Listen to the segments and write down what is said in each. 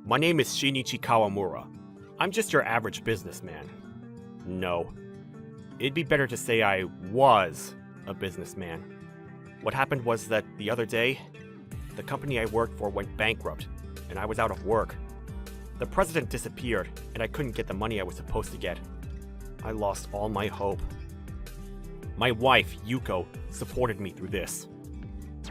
My name is Shinichi Kawamura. I'm just your average businessman. No. It'd be better to say I was a businessman. What happened was that the other day, the company I worked for went bankrupt, and I was out of work. The president disappeared, and I couldn't get the money I was supposed to get. I lost all my hope. My wife, Yuko, supported me through this.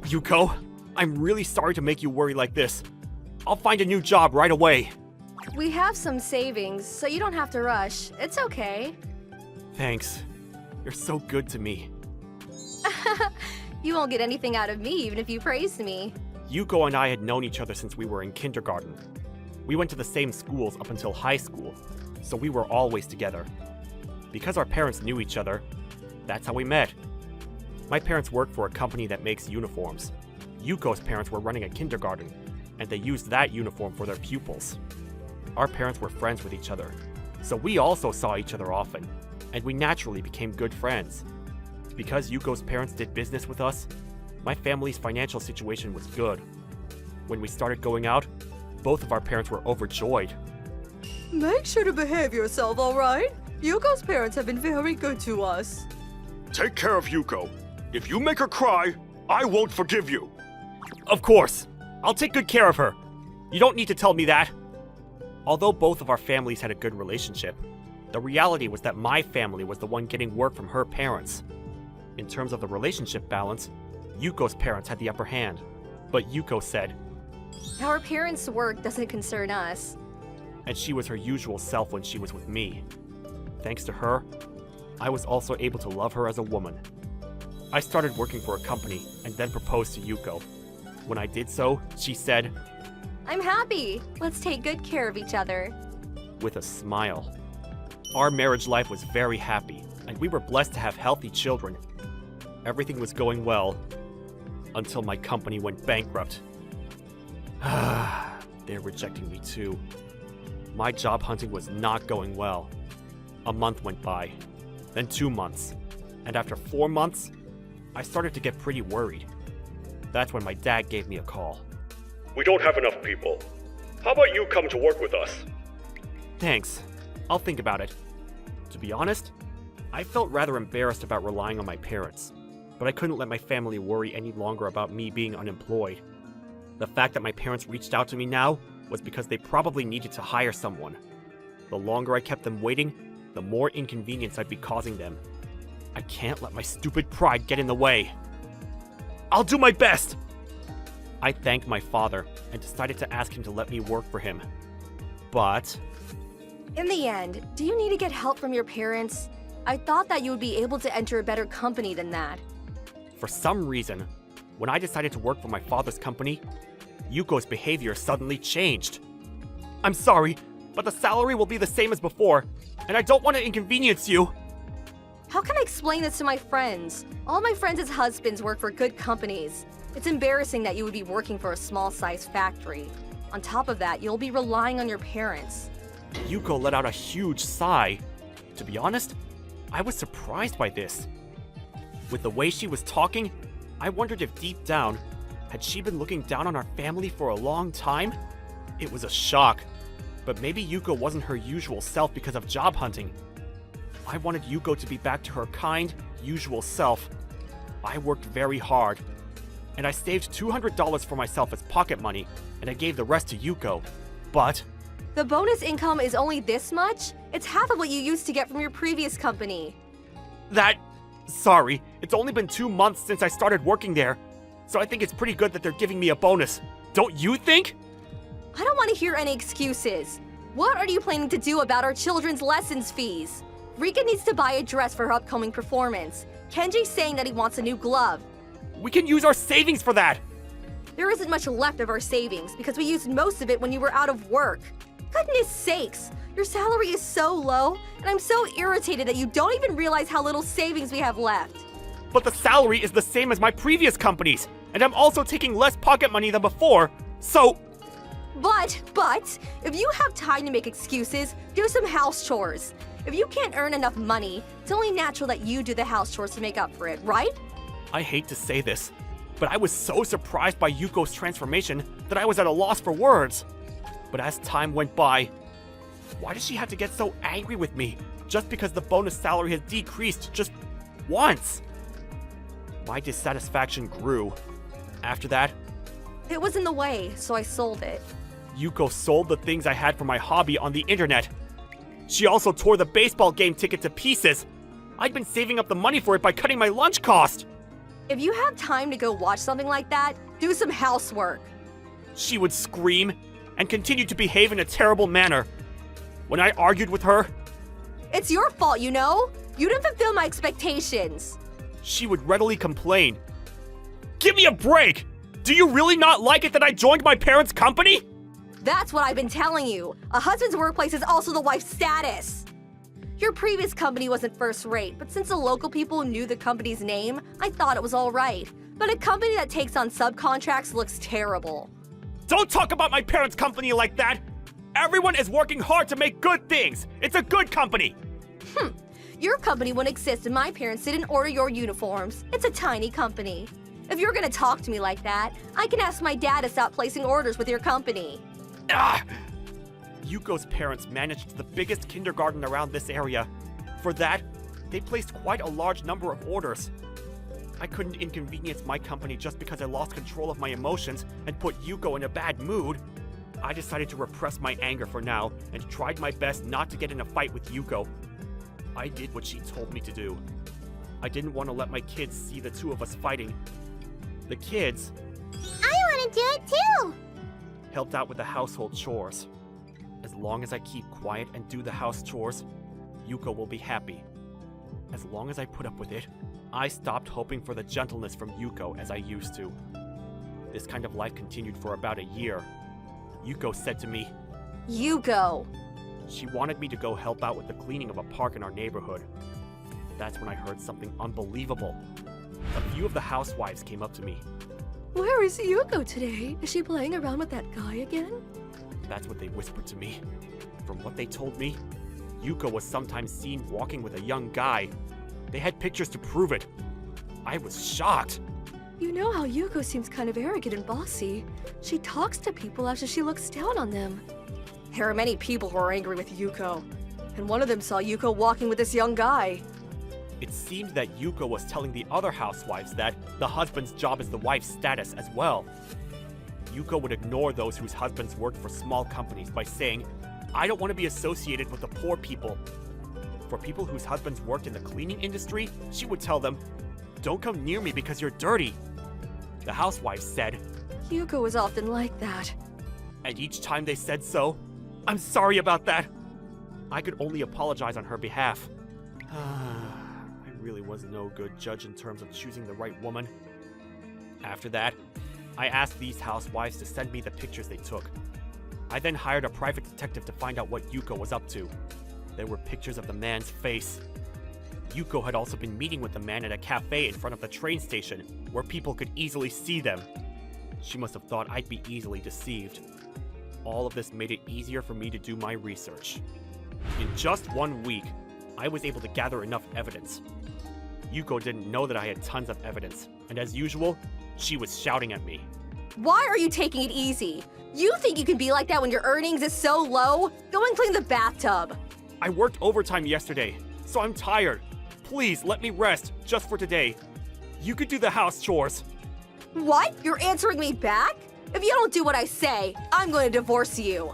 Yuko, I'm really sorry to make you worry like this. I'll find a new job right away. We have some savings, so you don't have to rush. It's okay. Thanks. You're so good to me. You won't get anything out of me even if you praise me. Yuko and I had known each other since we were in kindergarten. We went to the same schools up until high school, so we were always together. Because our parents knew each other, that's how we met. My parents worked for a company that makes uniforms. Yuko's parents were running a kindergarten, and they used that uniform for their pupils. Our parents were friends with each other, so we also saw each other often, and we naturally became good friends. Because Yuko's parents did business with us, my family's financial situation was good. When we started going out, both of our parents were overjoyed. Make sure to behave yourself, alright? Yuko's parents have been very good to us. Take care of Yuko. If you make her cry, I won't forgive you. Of course! I'll take good care of her. You don't need to tell me that. Although both of our families had a good relationship, the reality was that my family was the one getting work from her parents. In terms of the relationship balance, Yuko's parents had the upper hand. But Yuko said, Our parents' work doesn't concern us. and she was her usual self when she was with me. Thanks to her, I was also able to love her as a woman. I started working for a company and then proposed to Yuko. When I did so, she said, I'm happy. Let's take good care of each other. with a smile. Our marriage life was very happy, and we were blessed to have healthy children. Everything was going well, until my company went bankrupt. They're rejecting me too. My job hunting was not going well. A month went by, then 2 months, and after 4 months, I started to get pretty worried. That's when my dad gave me a call. We don't have enough people. How about you come to work with us? Thanks. I'll think about it. To be honest, I felt rather embarrassed about relying on my parents, but I couldn't let my family worry any longer about me being unemployed. The fact that my parents reached out to me now was because they probably needed to hire someone. The longer I kept them waiting, the more inconvenience I'd be causing them. I can't let my stupid pride get in the way. I'll do my best! I thanked my father and decided to ask him to let me work for him. But In the end, do you need to get help from your parents? I thought that you would be able to enter a better company than that. for some reason, when I decided to work for my father's company, Yuko's behavior suddenly changed. I'm sorry, but the salary will be the same as before, and I don't want to inconvenience you. How can I explain this to my friends? All my friends' husbands work for good companies. It's embarrassing that you would be working for a small-sized factory. On top of that, you'll be relying on your parents. Yuko let out a huge sigh. To be honest, I was surprised by this. With the way she was talking, I wondered if deep down, had she been looking down on our family for a long time? It was a shock, but maybe Yuko wasn't her usual self because of job hunting. I wanted Yuko to be back to her kind, usual self. I worked very hard, and I saved $200 for myself as pocket money, and I gave the rest to Yuko. But The bonus income is only this much? It's half of what you used to get from your previous company. sorry, it's only been 2 months since I started working there, so I think it's pretty good that they're giving me a bonus. Don't you think? I don't want to hear any excuses. What are you planning to do about our children's lessons fees? Rika needs to buy a dress for her upcoming performance. Kenji's saying that he wants a new glove. We can use our savings for that! There isn't much left of our savings because we used most of it when you were out of work. Goodness sakes, your salary is so low, and I'm so irritated that you don't even realize how little savings we have left. But the salary is the same as my previous companies, and I'm also taking less pocket money than before, so But, if you have time to make excuses, do some house chores. If you can't earn enough money, it's only natural that you do the house chores to make up for it, right? I hate to say this, but I was so surprised by Yuko's transformation that I was at a loss for words. But as time went by, why does she have to get so angry with me just because the bonus salary has decreased just once? My dissatisfaction grew. After that, It was in the way, so I sold it. Yuko sold the things I had for my hobby on the internet. She also tore the baseball game ticket to pieces. I'd been saving up the money for it by cutting my lunch cost. If you have time to go watch something like that, do some housework. She would scream and continue to behave in a terrible manner. When I argued with her, It's your fault, you know? You didn't fulfill my expectations. she would readily complain. Give me a break! Do you really not like it that I joined my parents' company? That's what I've been telling you. A husband's workplace is also the wife's status. Your previous company wasn't first rate, but since the local people knew the company's name, I thought it was all right. But a company that takes on subcontracts looks terrible. Don't talk about my parents' company like that! Everyone is working hard to make good things! It's a good company! Your company wouldn't exist if my parents didn't order your uniforms. It's a tiny company. If you're gonna talk to me like that, I can ask my dad to stop placing orders with your company. Ah! Yuko's parents managed the biggest kindergarten around this area. For that, they placed quite a large number of orders. I couldn't inconvenience my company just because I lost control of my emotions and put Yuko in a bad mood. I decided to repress my anger for now and tried my best not to get in a fight with Yuko. I did what she told me to do. I didn't want to let my kids see the two of us fighting. The kids I want to do it too! helped out with the household chores. As long as I keep quiet and do the house chores, Yuko will be happy. As long as I put up with it, I stopped hoping for the gentleness from Yuko as I used to. This kind of life continued for about a year. Yuko said to me, You go. she wanted me to go help out with the cleaning of a park in our neighborhood. That's when I heard something unbelievable. A few of the housewives came up to me. Where is Yuko today? Is she playing around with that guy again? That's what they whispered to me. From what they told me, Yuko was sometimes seen walking with a young guy. They had pictures to prove it. I was shocked. You know how Yuko seems kind of arrogant and bossy. She talks to people after she looks down on them. There are many people who are angry with Yuko. And one of them saw Yuko walking with this young guy. It seemed that Yuko was telling the other housewives that the husband's job is the wife's status as well. Yuko would ignore those whose husbands worked for small companies by saying, I don't want to be associated with the poor people. For people whose husbands worked in the cleaning industry, she would tell them, don't come near me because you're dirty. The housewives said, Yuko is often like that. and each time they said so, I'm sorry about that. I could only apologize on her behalf. I really was no good judge in terms of choosing the right woman. After that, I asked these housewives to send me the pictures they took. I then hired a private detective to find out what Yuko was up to. There were pictures of the man's face. Yuko had also been meeting with the man at a cafe in front of the train station, where people could easily see them. She must have thought I'd be easily deceived. All of this made it easier for me to do my research. In just 1 week, I was able to gather enough evidence. Yuko didn't know that I had tons of evidence, and as usual, she was shouting at me. Why are you taking it easy? You think you can be like that when your earnings is so low? Go and clean the bathtub. I worked overtime yesterday, so I'm tired. Please let me rest just for today. You could do the house chores. What? You're answering me back? If you don't do what I say, I'm going to divorce you.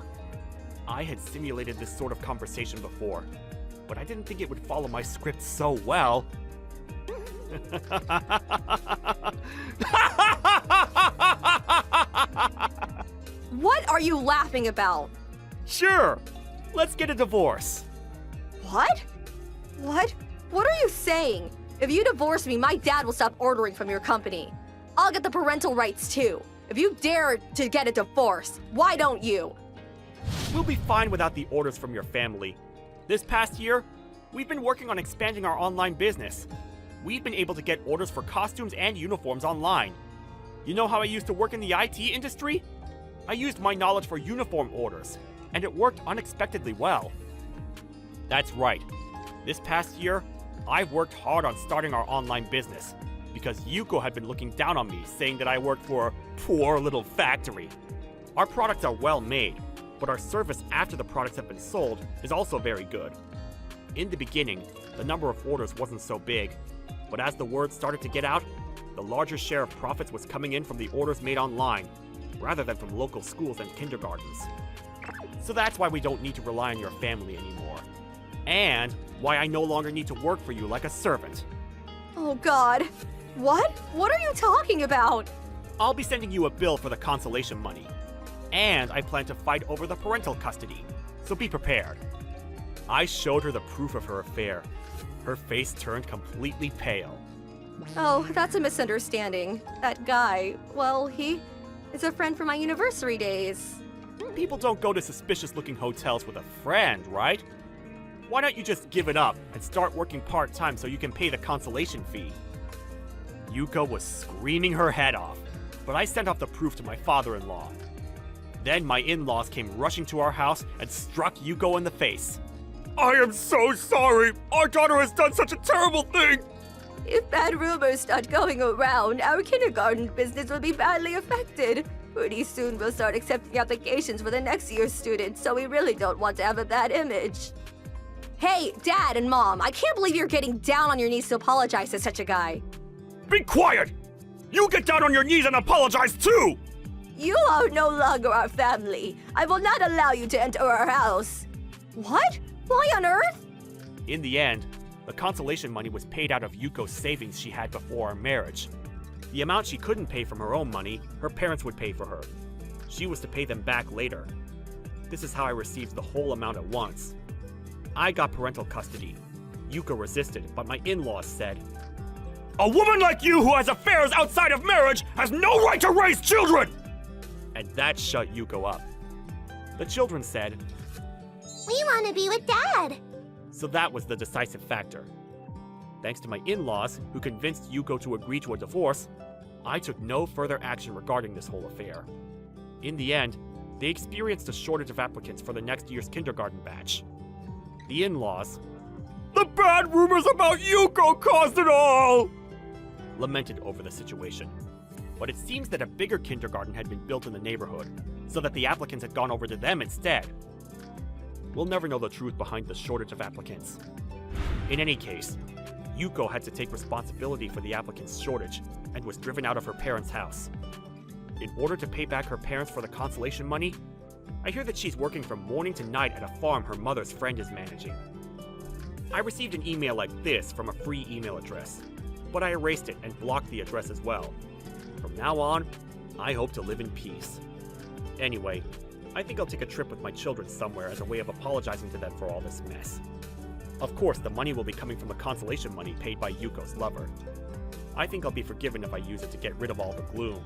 I had simulated this sort of conversation before, but I didn't think it would follow my script so well. What are you laughing about? Sure, let's get a divorce. What? What? What are you saying? If you divorce me, my dad will stop ordering from your company. I'll get the parental rights too. If you dare to get a divorce, why don't you? We'll be fine without the orders from your family. This past year, we've been working on expanding our online business. We've been able to get orders for costumes and uniforms online. You know how I used to work in the IT industry? I used my knowledge for uniform orders, and it worked unexpectedly well. That's right. This past year, I've worked hard on starting our online business because Yuko had been looking down on me, saying that I worked for a poor little factory. Our products are well made, but but our service after the products have been sold is also very good. In the beginning, the number of orders wasn't so big, but as the word started to get out, the larger share of profits was coming in from the orders made online, rather than from local schools and kindergartens. So that's why we don't need to rely on your family anymore. And why I no longer need to work for you like a servant. Oh god. What? What are you talking about? I'll be sending you a bill for the consolation money. And I plan to fight over the parental custody, so be prepared. I showed her the proof of her affair. Her face turned completely pale. Oh, that's a misunderstanding. That guy, well, he is a friend from my university days. People don't go to suspicious-looking hotels with a friend, right? Why don't you just give it up and start working part-time so you can pay the consolation fee? Yuko was screaming her head off, but I sent off the proof to my father-in-law. Then my in-laws came rushing to our house and struck Yuko in the face. I am so sorry! Our daughter has done such a terrible thing! If bad rumors start going around, our kindergarten business will be badly affected. Pretty soon we'll start accepting applications for the next year's students, so we really don't want to have a bad image. Hey, Dad and Mom, I can't believe you're getting down on your knees to apologize to such a guy. Be quiet! You get down on your knees and apologize too! You are no longer our family. I will not allow you to enter our house. What? Why on earth? In the end, the consolation money was paid out of Yuko's savings she had before our marriage. The amount she couldn't pay from her own money, her parents would pay for her. She was to pay them back later. This is how I received the whole amount at once. I got parental custody. Yuko resisted, but my in-laws said, A woman like you who has affairs outside of marriage has no right to raise children! And that shut Yuko up. The children said, We want to be with Dad. so that was the decisive factor. Thanks to my in-laws, who convinced Yuko to agree to a divorce, I took no further action regarding this whole affair. In the end, they experienced a shortage of applicants for the next year's kindergarten batch. The in-laws, The bad rumors about Yuko caused it all! lamented over the situation. But it seems that a bigger kindergarten had been built in the neighborhood, so that the applicants had gone over to them instead. We'll never know the truth behind the shortage of applicants. In any case, Yuko had to take responsibility for the applicants' shortage and was driven out of her parents' house. In order to pay back her parents for the consolation money, I hear that she's working from morning to night at a farm her mother's friend is managing. I received an email like this from a free email address, but I erased it and blocked the address as well. From now on, I hope to live in peace. Anyway, I think I'll take a trip with my children somewhere as a way of apologizing to them for all this mess. Of course, the money will be coming from the consolation money paid by Yuko's lover. I think I'll be forgiven if I use it to get rid of all the gloom.